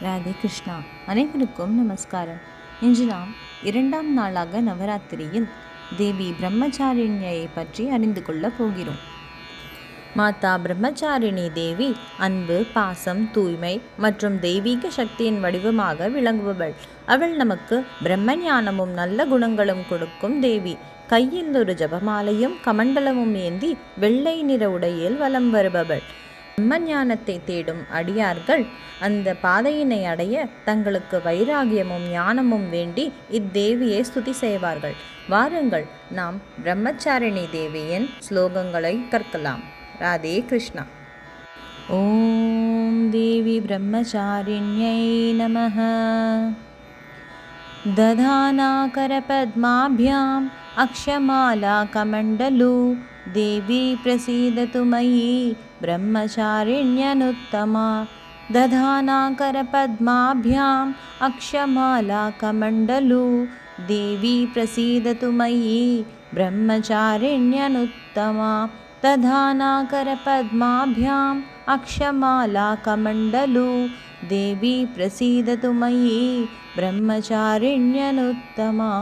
ராதே கிருஷ்ணா. அனைவருக்கும் நமஸ்காரம். இன்று நாம் 2ஆம் நாளாக நவராத்திரியில் தேவி பிரம்மச்சாரிணியை பற்றி அறிந்து கொள்ளப் போகிறோம். மாதா பிரம்மச்சாரிணி தேவி அன்பு, பாசம், தூய்மை மற்றும் தெய்வீக சக்தியின் வடிவமாக விளங்குபவள். அவள் நமக்கு பிரம்ம ஞானமும் நல்ல குணங்களும் கொடுக்கும் தேவி. கையில் ஒரு ஜபமாலையும் கமண்டலமும் ஏந்தி வெள்ளை நிற உடையில் வலம் வருபவள். பிரம்ம ஞானத்தை தேடும் அடியார்கள் அந்த பாதையினை அடைய தங்களுக்கு வைராகியமும் ஞானமும் வேண்டி இத்தேவியை ஸ்துதி செய்வார்கள். வாருங்கள், நாம் பிரம்மச்சாரிணி தேவியின் ஸ்லோகங்களை கற்கலாம். ராதே கிருஷ்ணா. ஓம் தேவி பிரம்மச்சாரிண்யை நமः. दधानाकरपद्माभ्याम् अक्षमाला कमण्डलू देवी प्रसीदतु मयि ब्रह्मचारिण्यनुत्तमा. दधानाकरपद्माभ्याम् अक्षमाला कमण्डलू देवी प्रसीदतु मयि ब्रह्मचारिण्यनुत्तमा. दधानाकरपद्माभ्याम् अक्षमाला कमण्डलू देवी प्रसीदतु मयि ब्रह्मचारिण्यनुत्तमा.